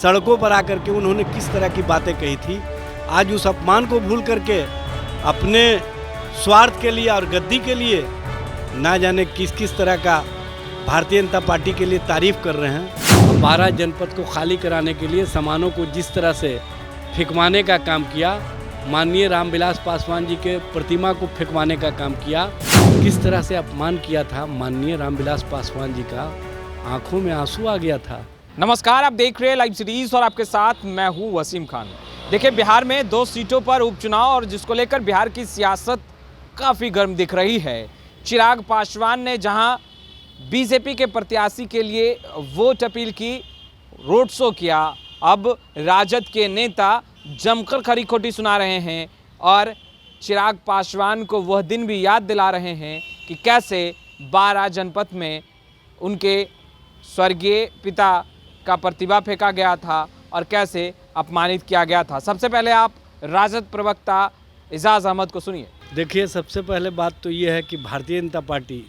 सड़कों पर आकर के उन्होंने किस तरह की बातें कही थी। आज उस अपमान को भूल करके अपने स्वार्थ के लिए और गद्दी के लिए ना जाने किस किस तरह का भारतीय जनता पार्टी के लिए तारीफ कर रहे हैं। 12 जनपद को खाली कराने के लिए सामानों को जिस तरह से फेंकवाने का काम किया, माननीय रामविलास पासवान जी के प्रतिमा को फेंकवाने का काम किया, किस तरह से अपमान किया था माननीय रामविलास पासवान जी का, आंखों में आंसू आ गया था। नमस्कार, आप देख रहे हैं लाइव सीरीज और आपके साथ मैं हूं वसीम खान। देखिए, बिहार में 2 सीटों पर उपचुनाव और जिसको लेकर बिहार की सियासत काफ़ी गर्म दिख रही है। चिराग पासवान ने जहां बीजेपी के प्रत्याशी के लिए वोट अपील की, रोड शो किया, अब राजद के नेता जमकर खरी खोटी सुना रहे हैं और चिराग पासवान को वह दिन भी याद दिला रहे हैं कि कैसे 12 जनपद में उनके स्वर्गीय पिता का प्रतिमा फेंका गया था और कैसे अपमानित किया गया था। सबसे पहले आप राजद प्रवक्ता एजाज अहमद को सुनिए। देखिए, सबसे पहले बात तो ये है कि भारतीय जनता पार्टी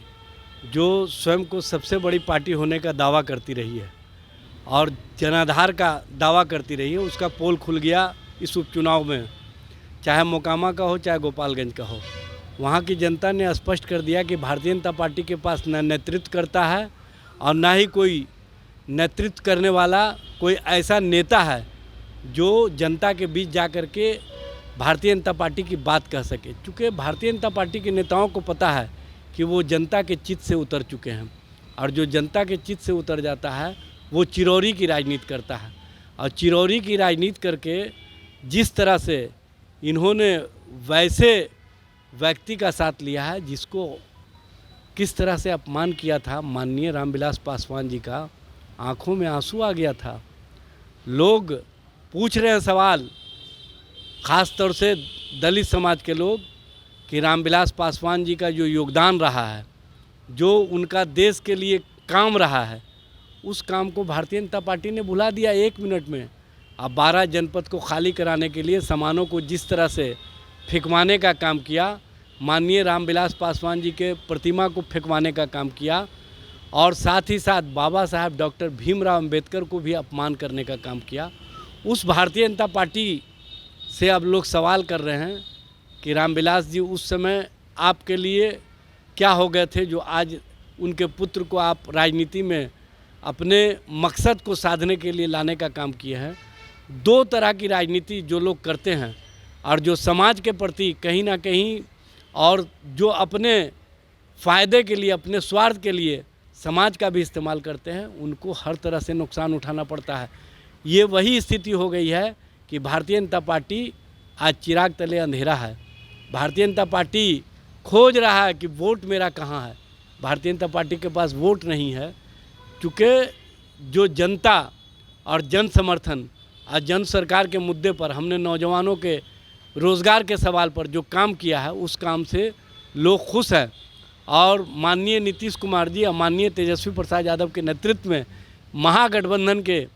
जो स्वयं को सबसे बड़ी पार्टी होने का दावा करती रही है और जनाधार का दावा करती रही है, उसका पोल खुल गया इस उपचुनाव में। चाहे मोकामा का हो, चाहे गोपालगंज का हो, वहाँ की जनता ने स्पष्ट कर दिया कि भारतीय जनता पार्टी के पास न नेतृत्व करता है और ना ही कोई नेतृत्व करने वाला कोई ऐसा नेता है जो जनता के बीच जा कर के भारतीय जनता पार्टी की बात कह सके। चूँकि भारतीय जनता पार्टी के नेताओं को पता है कि वो जनता के चित्त से उतर चुके हैं और जो जनता के चित्त से उतर जाता है वो चिरौरी की राजनीति करता है। और चिरौरी की राजनीति करके जिस तरह से इन्होंने वैसे व्यक्ति का साथ लिया है जिसको किस तरह से अपमान किया था माननीय रामविलास पासवान जी का, आंखों में आंसू आ गया था। लोग पूछ रहे हैं सवाल, ख़ास तौर से दलित समाज के लोग, कि रामविलास पासवान जी का जो योगदान रहा है, जो उनका देश के लिए काम रहा है, उस काम को भारतीय जनता पार्टी ने भुला दिया 1 मिनट में। अब 12 जनपद को खाली कराने के लिए सामानों को जिस तरह से फेंकवाने का काम किया, माननीय रामविलास पासवान जी के प्रतिमा को फेंकवाने का काम किया और साथ ही साथ बाबा साहब डॉक्टर भीमराव अंबेडकर को भी अपमान करने का काम किया, उस भारतीय जनता पार्टी से अब लोग सवाल कर रहे हैं कि रामविलास जी उस समय आपके लिए क्या हो गए थे जो आज उनके पुत्र को आप राजनीति में अपने मकसद को साधने के लिए लाने का काम किए हैं। 2 तरह की राजनीति जो लोग करते हैं और जो समाज के प्रति कहीं ना कहीं और जो अपने फ़ायदे के लिए, अपने स्वार्थ के लिए समाज का भी इस्तेमाल करते हैं, उनको हर तरह से नुकसान उठाना पड़ता है। ये वही स्थिति हो गई है कि भारतीय जनता पार्टी आज चिराग तले अंधेरा है। भारतीय जनता पार्टी खोज रहा है कि वोट मेरा कहाँ है। भारतीय जनता पार्टी के पास वोट नहीं है, क्योंकि जो जनता और जन समर्थन और जन सरकार के मुद्दे पर हमने नौजवानों के रोज़गार के सवाल पर जो काम किया है, उस काम से लोग खुश हैं। और माननीय नीतीश कुमार जी और माननीय तेजस्वी प्रसाद यादव के नेतृत्व में महागठबंधन के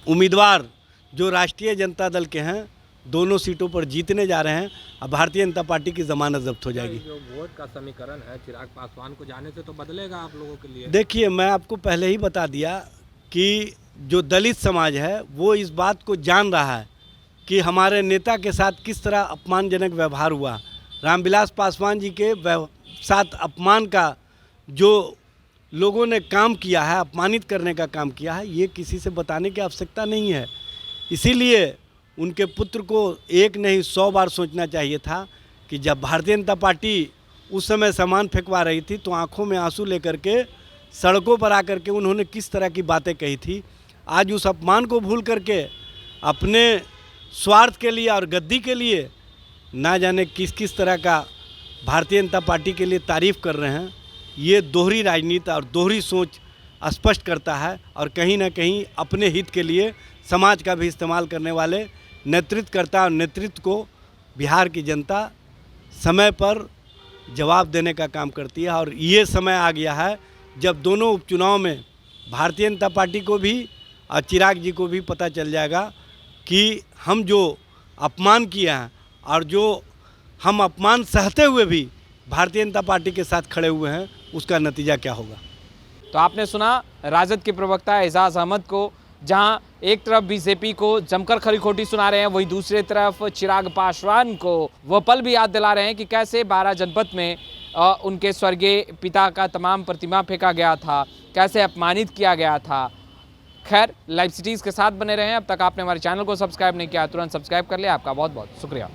उम्मीदवार जो राष्ट्रीय जनता दल के हैं, दोनों सीटों पर जीतने जा रहे हैं। अब भारतीय जनता पार्टी की जमानत जब्त हो जाएगी। जो वोट का समीकरण है चिराग पासवान को जाने से तो बदलेगा आप लोगों के लिए। देखिए, मैं आपको पहले ही बता दिया कि जो दलित समाज है वो इस बात को जान रहा है कि हमारे नेता के साथ किस तरह अपमानजनक व्यवहार हुआ। रामविलास पासवान जी के साथ अपमान का जो लोगों ने काम किया है, अपमानित करने का काम किया है, ये किसी से बताने की आवश्यकता नहीं है। इसीलिए उनके पुत्र को एक नहीं 100 बार सोचना चाहिए था कि जब भारतीय जनता पार्टी उस समय सामान फेंकवा रही थी तो आंखों में आंसू लेकर के सड़कों पर आकर के उन्होंने किस तरह की बातें कही थी। आज उस अपमान को भूल करके अपने स्वार्थ के लिए और गद्दी के लिए ना जाने किस किस तरह का भारतीय जनता पार्टी के लिए तारीफ कर रहे हैं। ये दोहरी राजनीति और दोहरी सोच स्पष्ट करता है और कहीं ना कहीं अपने हित के लिए समाज का भी इस्तेमाल करने वाले नेतृत्वकर्ता और नेतृत्व को बिहार की जनता समय पर जवाब देने का काम करती है। और ये समय आ गया है जब दोनों उपचुनाव में भारतीय जनता पार्टी को भी और चिराग जी को भी पता चल जाएगा कि हम जो अपमान किए हैं और जो हम अपमान सहते हुए भी भारतीय जनता पार्टी के साथ खड़े हुए हैं, उसका नतीजा क्या होगा। तो आपने सुना राजद के प्रवक्ता एजाज अहमद को, जहां एक तरफ बीजेपी को जमकर खरी खोटी सुना रहे हैं, वहीं दूसरी तरफ चिराग पासवान को वो पल भी याद दिला रहे हैं कि कैसे 12 जनपद में उनके स्वर्गीय पिता का तमाम प्रतिमा फेंका गया था, कैसे अपमानित किया गया था। खैर, लाइव सिटीज़ के साथ बने रहें। अब तक आपने हमारे चैनल को सब्सक्राइब नहीं किया, तुरंत सब्सक्राइब कर लिया। आपका बहुत बहुत शुक्रिया।